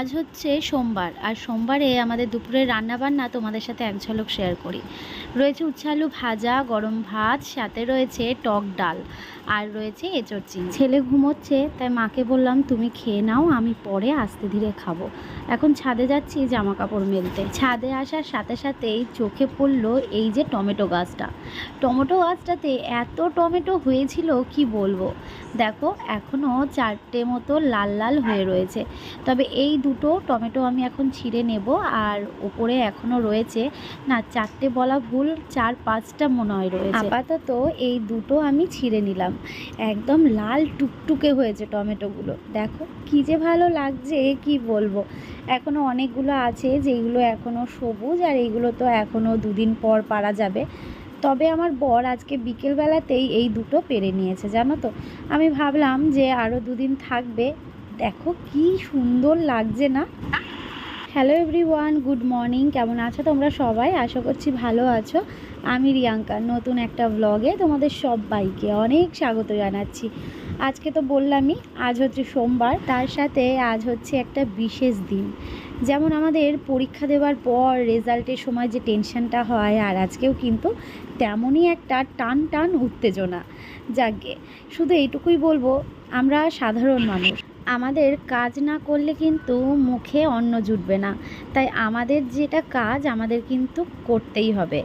আজ হচ্ছে সোমবার, আর সোমবারে আমাদের দুপুরের রান্নাবান্না তোমাদের সাথে এক ঝলক শেয়ার করি। রয়েছে উচ্ছে আলু ভাজা, গরম ভাত, সাথে রয়েছে টক ডাল, আর রয়েছে এঁচোড় চিংড়ি। ছেলে ঘুমোচ্ছে, তাই মাকে বললাম তুমি খেয়ে নাও, আমি পরে আস্তে ধীরে খাবো। এখন ছাদে যাচ্ছি জামা কাপড় মেলতে। ছাদে আসার সাথে সাথেই চোখে পড়লো এই যে টমেটো গাছটা। টমেটো গাছটাতে এত টমেটো হয়েছিল কি বলবো। দেখো এখনও 4টে মতো লাল লাল হয়ে রয়েছে। তবে এই দুটো টমেটো আমি এখন ছিঁড়ে নেব, আর ওপরে এখনও রয়েছে, না 4টে বলা ভুল, 4-5টা মনে হয় রয়েছে। আপাতত এই দুটো আমি ছিঁড়ে নিলাম। একদম লাল টুকটুকে হয়েছে টমেটোগুলো, দেখো কী যে ভালো লাগছে কি বলবো। এখনও অনেকগুলো আছে যেগুলো এখনও সবুজ, আর এইগুলো তো এখনও 2 দিন পর পারা যাবে। তবে আমার বর আজকে বিকেলবেলাতেই এই দুটো পেরে নিয়েছে, জানো তো। আমি ভাবলাম যে আরও 2 দিন থাকবে। দেখো কি সুন্দর লাগছে না। Hello everyone, good morning. কেমন আছো তোমরা সবাই? আশা করছি ভালো আছো। আমি রিয়াঙ্কা, নতুন একটা ব্লগে তোমাদের সবাইকে অনেক স্বাগত জানাচ্ছি। আজকে তো বললামই আজ হচ্ছে সোমবার, তার সাথে আজ হচ্ছে একটা বিশেষ দিন। যেমন আমাদের পরীক্ষা দেওয়ার পর রেজাল্টের সময় যে টেনশনটা হয়, আর আজকেও কিন্তু তেমনই একটা টান টান উত্তেজনা। যাকে শুধু এইটুকুই বলবো, আমরা সাধারণ মানুষ, আমাদের কাজ না করলে কিন্তু মুখে অন্ন জুটবে না। তাই আমাদের যেটা কাজ আমাদের কিন্তু করতেই হবে।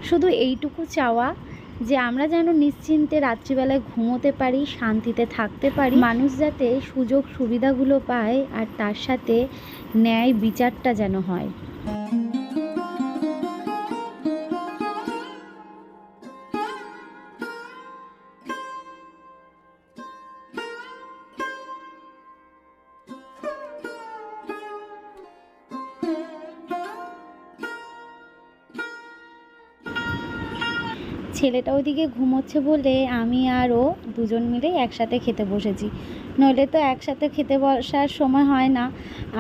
শুধু এইটুকু চাওয়া যে আমরা যেন নিশ্চিন্তে রাত্রিবেলায় ঘুমোতে পারি, শান্তিতে থাকতে পারি, মানুষ যাতে সুযোগ সুবিধাগুলো পায়, আর তার সাথে ন্যায় বিচারটা যেন হয়। ছেলেটা ওইদিকে ঘুমোচ্ছে বলে আমি আর ও দুজন মিলেই একসাথে খেতে বসেছি। নইলে তো একসাথে খেতে বসার সময় হয় না।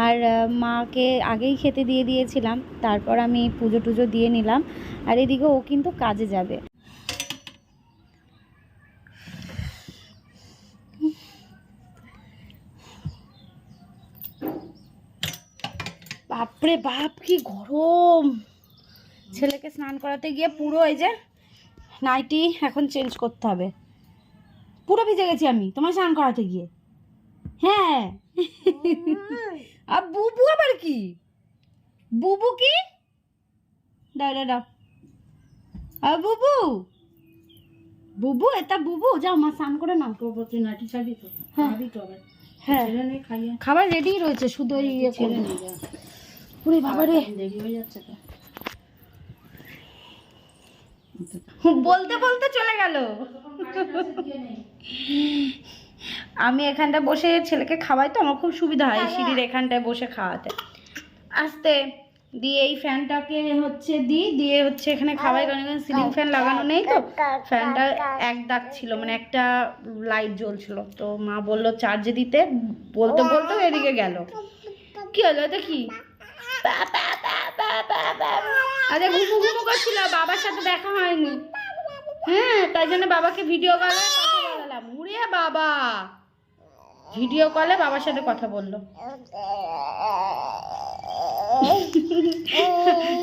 আর মাকে আগেই খেতে দিয়ে দিয়েছিলাম, তারপর আমি পুজো টুজো দিয়ে নিলাম। আর এদিকে ও কিন্তু কাজে যাবে। বাপরে বাপ কি গরম! ছেলেকে স্নান করাতে গিয়ে পুরো এই যে নাইটি এখন চেঞ্জ করতে হবে। পুরো ভিজে গেছি আমি তোমার স্নান করাতে গিয়ে। হ্যাঁ। আর বুবু আবার কি? বুবু কি? দাও দাও দাও। আর বুবু, বুবু এটা বুবু, যাও মা স্নান করে নাও। নাইটি ছাড়ি তো। হ্যাঁ, খাবার রেডি রয়েছে, শুধু ওই ইয়ে করে নিয়ে যাও। ওরে বাবা রে, দেরি হয়ে যাচ্ছে তো। বলতে বলতে চলে গেল। আমি এখানটায় বসে ছেলেকে খাওয়াই, তো আমার খুব সুবিধা হয় সিঁড়ির এখানটায় বসে খাওয়াতে। আস্তে দিয়ে এই ফ্যানটাকে হচ্ছে দিয়ে হচ্ছে এখানে খাওয়াই, কারণ এখানে সিলিং ফ্যান লাগানো নেই, তো ফ্যানটা এক দাগ ছিল, মানে একটা লাইট জ্বলছিল। তো মা বললো চার্জে দিতে, বলতে বলতে এদিকে গেল। কি হলো এটা? কি আরে ঘুমু ঘুমু করছিল, বাবার সাথে দেখা হয়নি। হ্যাঁ, তাই জন্য বাবাকে ভিডিও কলে কথা বলালাম। উড়ে বাবা, ভিডিও কলে বাবার সাথে কথা বললো।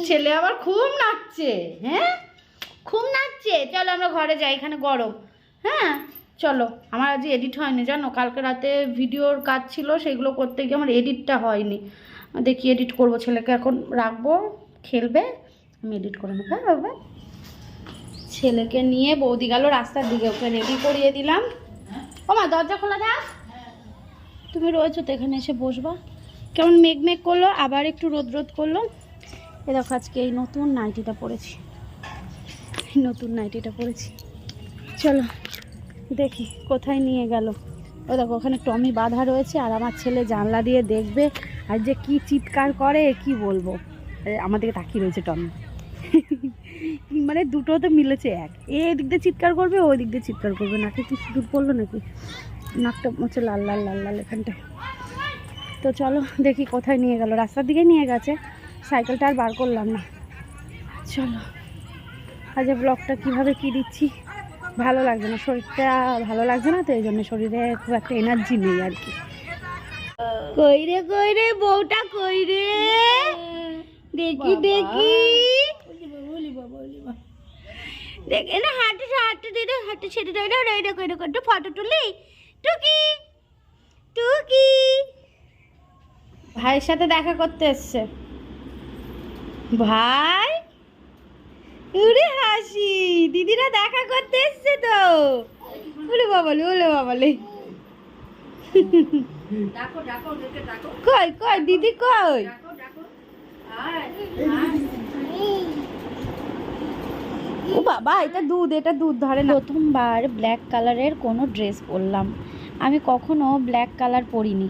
ছেলে আবার খুব নাচছে। হ্যাঁ, খুব নাচছে। চলো আমরা ঘরে যাই, এখানে গরম। হ্যাঁ চলো। আমার আজ এডিট হয়নি জানো, কালকে রাতে ভিডিওর কাজ ছিল, সেগুলো করতে গিয়ে আমার এডিটটা হয়নি। দেখি এডিট করবো। ছেলেকে এখন রাখবো, খেলবে, আমি এডিট করে নেবো। হ্যাঁ বাবা। ছেলেকে নিয়ে বৌদি গেল রাস্তার দিকে, ওকে রেডি করিয়ে দিলাম। ও মা দরজা খোলা থাক, তুমি রয়েছো তো এখানে, এসে বসবা। কেমন মেঘ মেঘ করলো, আবার একটু রোদ রোদ করলো। এ দেখো আজকে এই নতুন নাইটিটা পরেছি, চলো দেখি কোথায় নিয়ে গেল। ও দেখো ওখানে টমি বাঁধা রয়েছে, আর আমার ছেলে জানলা দিয়ে দেখবে, আর যে কি চিৎকার করে কি বলবো। আমাদেরকে তাকিয়ে রয়েছে টমি। মানে দুটো তো মিলেছে এক, এদিক দিয়ে চিৎকার করবে, ওই দিক দিয়ে চিৎকার করবে। নাকে কি সিঁদুর পড়লো নাকি? নাকটা হচ্ছে লাল লাল লাল লাল এখানটায়। তো চলো দেখি কোথায় নিয়ে গেল। রাস্তার দিকে নিয়ে গেছে, সাইকেলটা আর বার করলাম না। চলো আজ ব্লগটা কীভাবে কী দিচ্ছি ভালো লাগছে না, শরীরটা ভালো লাগছে না, তো এই জন্য শরীরে খুব একটা এনার্জি নেই আর কি। কই রে বউটা কই রে, দেখি দেখি দেখে না, হাঁটু হাঁটু দিদি, হাঁটু ছেড়ে দেয় না, এই দেখো এরকম একটু ফটো তুলি। টুকি টুকি ভাইয়ের সাথে দেখা করতে এসছে। ভাই উরে হাসি, দিদিরা দেখা করতে এসছে তো। ওলে বাবালে, ওলে বাবালে, কই কই দিদি কই? ও বাবা, এটা দুধ, এটা দুধ ধরে না। প্রথমবার ব্ল্যাক কালারের কোনো ড্রেস পরলাম। আমি কখনো ব্ল্যাক কালার পরিনি।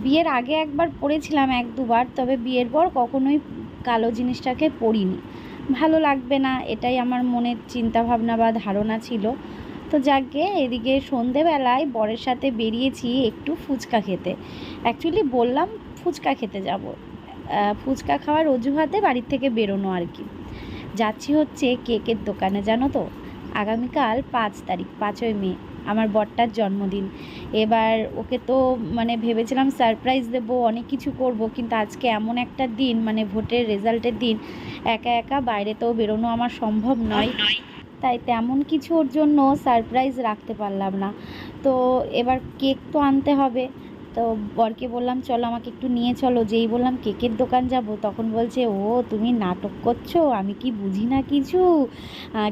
বিয়ের আগে একবার পরেছিলাম, এক দুবার, তবে বিয়ের পর কখনোই কালো জিনিসটাকে পরিনি। ভালো লাগবে না, এটাই আমার মনের চিন্তা ভাবনা বা ধারণা ছিল। তো যাকে এদিকে সন্ধেবেলায় বরের সাথে বেরিয়েছি একটু ফুচকা খেতে। অ্যাকচুয়ালি বললাম ফুচকা খেতে যাব, ফুচকা খাওয়ার অজুহাতে বাড়ির থেকে বেরোনো আর কি। যাচ্ছি হচ্ছে কেকের দোকানে, জানো তো আগামীকাল 5 তারিখ, 5ই মে আমার বরটার জন্মদিন। এবার ওকে তো মানে ভেবেছিলাম সারপ্রাইজ দেবো, অনেক কিছু করব, কিন্তু আজকে এমন একটা দিন, মানে ভোটের রেজাল্টের দিন, একা একা বাইরে তো বেরোনো আমার সম্ভব নয়, তাই তেমন কিছু ওর জন্য সারপ্রাইজ রাখতে পারলাম না। তো এবার কেক তো আনতে হবে। তো বরকে বললাম চলো আমাকে একটু নিয়ে চলো। যেই বললাম কেকের দোকান যাব, তখন বলছে ও তুমি নাটক করছো, আমি কি বুঝি না কিছু,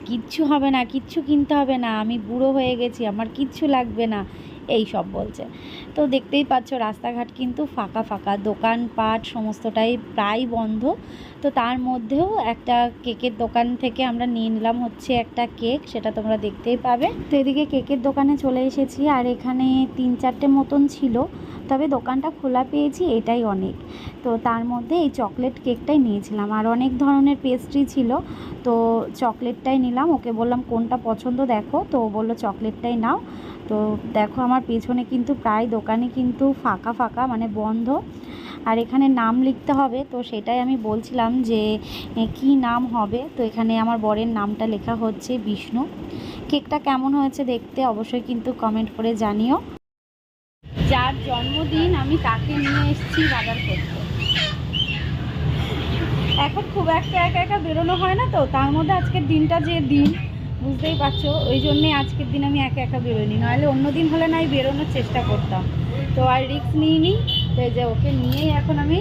কিচ্ছু হবে না, কিচ্ছু কিনতে হবে না, আমি বুড়ো হয়ে গেছি, আমার কিচ্ছু লাগবে না, এই সব বলছে। তো দেখতেই পাচ্ছ রাস্তাঘাট কিন্তু ফাঁকা ফাঁকা, দোকানপাট সমস্তটাই প্রায় বন্ধ। তো তার মধ্যেও একটা কেকের দোকান থেকে আমরা নিয়ে নিলাম হচ্ছে একটা কেক, সেটা তোমরা দেখতেই পাবে। তো এদিকে কেকের দোকানে চলে এসেছি, আর এখানে 3-4টে মতন ছিল, তবে দোকানটা খোলা পেয়েছি এটাই অনেক। তো তার মধ্যে এই চকলেট কেকটাই নিয়েছিলাম, আর অনেক ধরনের পেস্ট্রি ছিল, তো চকলেটটাই নিলাম। ওকে বললাম কোনটা পছন্দ দেখো, তো ও বললো চকলেটটাই নাও। তো দেখো আমার পেছনে কিন্তু প্রায় দোকানে কিন্তু ফাঁকা ফাঁকা, মানে বন্ধ। আর এখানে নাম লিখতে হবে, তো সেটাই আমি বলছিলাম যে কি নাম হবে। তো এখানে আমার বরের নামটা লেখা হচ্ছে বিষ্ণু। কেকটা কেমন হয়েছে দেখতে অবশ্যই কিন্তু কমেন্ট করে জানিও। যার জন্মদিন আমি তাকে নিয়ে এসেছি বাজার করতে। এখন খুব একটা একা একা বেরোনো হয় না, তো তার মধ্যে আজকের দিনটা যে দিন বুঝতেই পারছো, ওই জন্যে আজকের দিন আমি একা একা বেরোইনি, নাহলে অন্য দিন হলে নাই বেরোনোর চেষ্টা করতাম। তো আর রিস্ক নিইনি, তো এই যে ওকে নিয়েই এখন আমি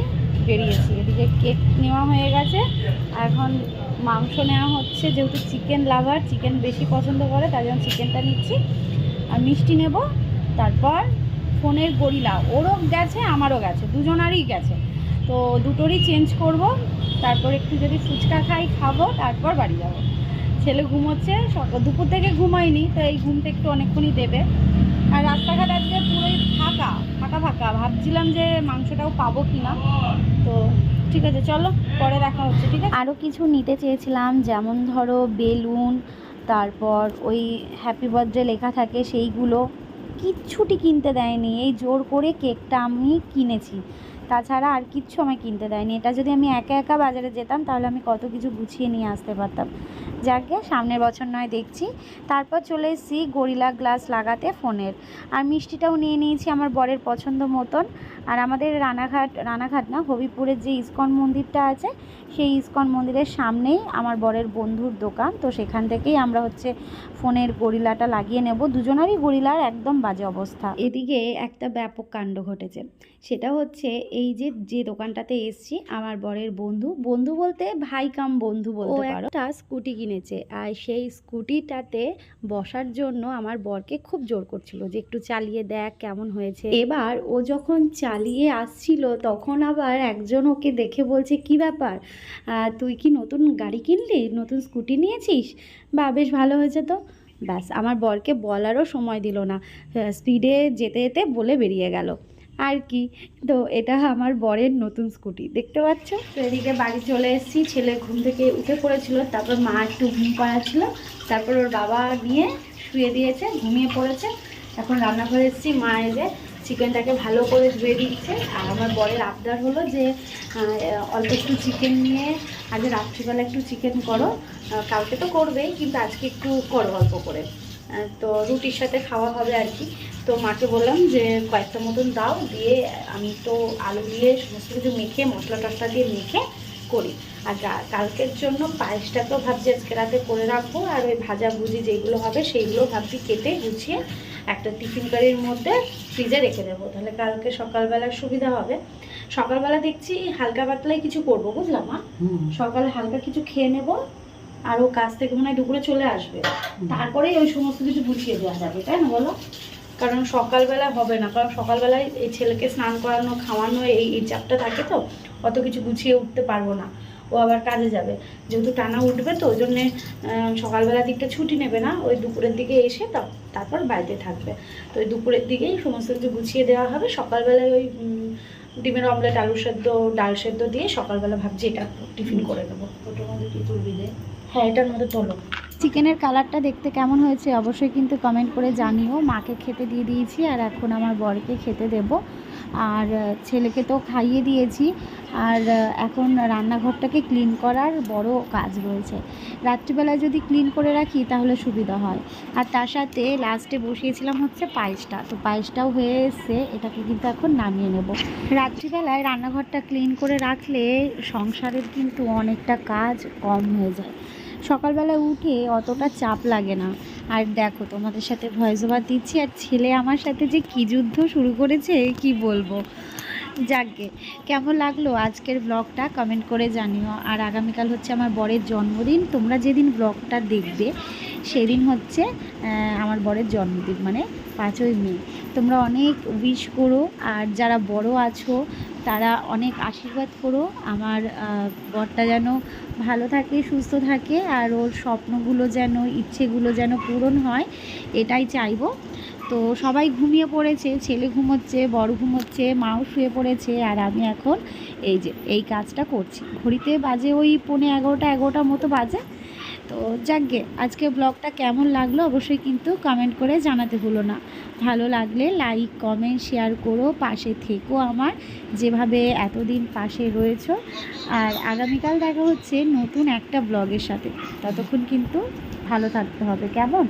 বেরিয়েছি। এদিকে কেক নেওয়া হয়ে গেছে, এখন মাংস নেওয়া হচ্ছে, যেহেতু চিকেন লাভার, চিকেন বেশি পছন্দ করে, তাই জন্য চিকেনটা নিচ্ছি। আর মিষ্টি নেব, তারপর ফোনের গরিলা, ওরও গেছে আমারও গেছে, দুজনারই গেছে, তো দুটোরই চেঞ্জ করব। তারপর একটু যদি ফুচকা খাবো, তারপর বাড়ি যাব। ছেলে ঘুমোচ্ছে, সকাল দুপুর থেকে ঘুমায়নি, তো এই ঘুমটা একটু অনেকক্ষণই দেবে। আর রাস্তাঘাট আজকে পুরোই ফাঁকা ফাঁকা ফাঁকা, ভাবছিলাম যে মাংসটাও পাবো কি না। তো ঠিক আছে, চলো পরে দেখা হচ্ছে, ঠিক আছে। আরও কিছু নিতে চেয়েছিলাম, যেমন ধরো বেলুন, তারপর ওই হ্যাপি বার্থডে লেখা থাকে সেইগুলো, কিচ্ছুটি কিনতে দেয়নি। এই জোর করে কেকটা আমি কিনেছি, তাছাড়া আর কিচ্ছু আমায় কিনতে দেয়নি। এটা যদি আমি একা একা বাজারে যেতাম তাহলে আমি কত কিছু গুছিয়ে নিয়ে আসতে পারতাম। যাকে সামনের বছর নয় দেখছি। তারপর চলে এসেছি গরিলা গ্লাস লাগাতে ফোনের, আর মিষ্টিটাও নিয়ে নিয়েছি আমার বরের পছন্দ মতন। আর আমাদের রানাঘাট না, হবিপুরের যে ইস্কন মন্দিরটা আছে, সেই ইস্কন মন্দিরের সামনেই আমার বরের বন্ধুর দোকান, তো সেখান থেকেই আমরা হচ্ছে ফোনের গরিলাটা লাগিয়ে নেব। দুজনারই গরিলার একদম বাজে অবস্থা। এদিকে একটা ব্যাপক কাণ্ড ঘটেছে, সেটা হচ্ছে এই যে দোকানটাতে এসছি, আমার বরের বন্ধু বলতে ভাই কাম বন্ধু বলতে পারো, একটা স্কুটি কিনেছে, আর সেই স্কুটিটাতে বসার জন্য আমার বরকে খুব জোর করছিল যে একটু চালিয়ে দেখ কেমন হয়েছে। এবার ও যখন চালিয়ে আসছিল, তখন আবার একজন ওকে দেখে বলছে কি ব্যাপার, তুই কি নতুন গাড়ি কিনলি, নতুন স্কুটি নিয়েছিস, বা বেশ ভালো হয়েছে তো। ব্যাস, আমার বরকে বলারও সময় দিল না, স্পিডে যেতে যেতে বলে বেরিয়ে গেল আর কি। তো এটা আমার বরের নতুন স্কুটি, দেখতে পাচ্ছ। তো এদিকে বাড়ি চলে এসেছি, ছেলে ঘুম থেকে উঠে পড়েছিল, তারপর মা একটু ঘুম পাড়াচ্ছিল, তারপর ওর বাবা নিয়ে শুয়ে দিয়েছে, ঘুমিয়ে পড়েছে। এখন রান্নাঘরে এসেছি, মা এসে চিকেনটাকে ভালো করে ধুয়ে দিচ্ছে। আর আমার বরের আবদার হলো যে অল্প একটু চিকেন নিয়ে আগে রাত্রিবেলা একটু চিকেন করো, কালকে তো করবেই কিন্তু আজকে একটু করো অল্প করে, তো রুটির সাথে খাওয়া হবে আর কি। তো মাকে বললাম যে কয়েকটা মতন দাও, দিয়ে আমি তো আলু দিয়ে সমস্ত কিছু মেখে মশলা টশলা দিয়ে মেখে করি। আর কালকের জন্য পায়েসটাকেও ভাবছি আজকে রাতে করে রাখবো, আর ওই ভাজা ভুজি যেগুলো হবে সেইগুলো ভাবছি কেটে গুছিয়ে একটা টিফিন কারির মধ্যে ফ্রিজে রেখে দেবো, তাহলে কালকে সকালবেলার সুবিধা হবে। সকালবেলা দেখছি হালকা পাতলাই কিছু করবো, বুঝলাম মা। সকালে হালকা কিছু খেয়ে নেবো, আর ও কাজ থেকে মনে হয় দুপুরে চলে আসবে, তারপরেই ওই সমস্ত কিছু গুছিয়ে দেওয়া যাবে, তাই না বলো? কারণ সকালবেলা হবে না, কারণ সকালবেলায় এই ছেলেকে স্নান করানো খাওয়ানো এই চাপটা থাকে, তো অত কিছু গুছিয়ে উঠতে পারবো না। ও আবার কাজে যাবে, যেহেতু টানা উঠবে, তো ওই জন্যে সকালবেলা দিকটা ছুটি নেবে না, ওই দুপুরের দিকে এসে তারপর বাড়িতে থাকবে। তো ওই দুপুরের দিকেই সমস্ত কিছু গুছিয়ে দেওয়া হবে। সকালবেলায় ওই ডিমের অমলেট, আলু সেদ্ধ, ডাল সেদ্ধ দিয়ে সকালবেলা ভাবছি এটা টিফিন করে দেবো। ওটার মধ্যে কি তুলবি দে? হ্যাঁ, এটার মধ্যে তোলো। চিকেনের কালারটা দেখতে কেমন হয়েছে অবশ্যই কিন্তু কমেন্ট করে জানিও। মাকে খেতে দিয়ে দিয়েছি, আর এখন আমার বরকে খেতে দেব, আর ছেলেকে তো খাইয়ে দিয়েছি। আর এখন রান্নাঘরটাকে ক্লিন করার বড় কাজ রয়েছে। রাত্রিবেলায় যদি ক্লিন করে রাখি তাহলে সুবিধা হয়। আর তার সাথে লাস্টে বসিয়েছিলাম হচ্ছে পায়েসটা, তো পায়েসটাও হয়ে এসছে, এটাকে কিন্তু এখন নামিয়ে নেব। রাত্রিবেলায় রান্নাঘরটা ক্লিন করে রাখলে সংসারের কিন্তু অনেকটা কাজ কম হয়ে যায়, সকালবেলা উঠে অতটা চাপ লাগে না। আর দেখো, তোমাদের সাথে ভয়েস ওভার দিচ্ছি, আর ছেলে আমার সাথে যে কী যুদ্ধ শুরু করেছে কি বলবো। যাকগে, কেমন লাগলো আজকের ব্লগটা কমেন্ট করে জানিও। আর আগামীকাল হচ্ছে আমার বরের জন্মদিন, তোমরা যেদিন ব্লগটা দেখবে সেদিন হচ্ছে আমার বরের জন্মদিন, মানে 5ই মে। তোমরা অনেক উইশ করো, আর যারা বড় আছো তারা অনেক আশীর্বাদ করো আমার বরটা যেন ভালো থাকে, সুস্থ থাকে, আর ওর স্বপ্নগুলো যেন, ইচ্ছেগুলো যেন পূরণ হয়, এটাই চাইবো। তো সবাই ঘুমিয়ে পড়েছে, ছেলে ঘুমোচ্ছে, বড় ঘুমোচ্ছে, মাও শুয়ে পড়েছে, আর আমি এখন এই কাজটা করছি। ঘড়িতে বাজে ওই 11:30 মতো বাজে। তো যাকগে, আজকে ব্লগটা কেমন লাগলো অবশ্যই কিন্তু কমেন্ট করে জানাতে ভুলো না। ভালো লাগলে লাইক, কমেন্ট, শেয়ার করো, পাশে থেকো আমার, যেভাবে এতদিন পাশে রয়েছো। আর আগামীকাল দেখা হচ্ছে নতুন একটা ব্লগের সাথে, ততক্ষণ কিন্তু ভালো থাকতে হবে, কেমন?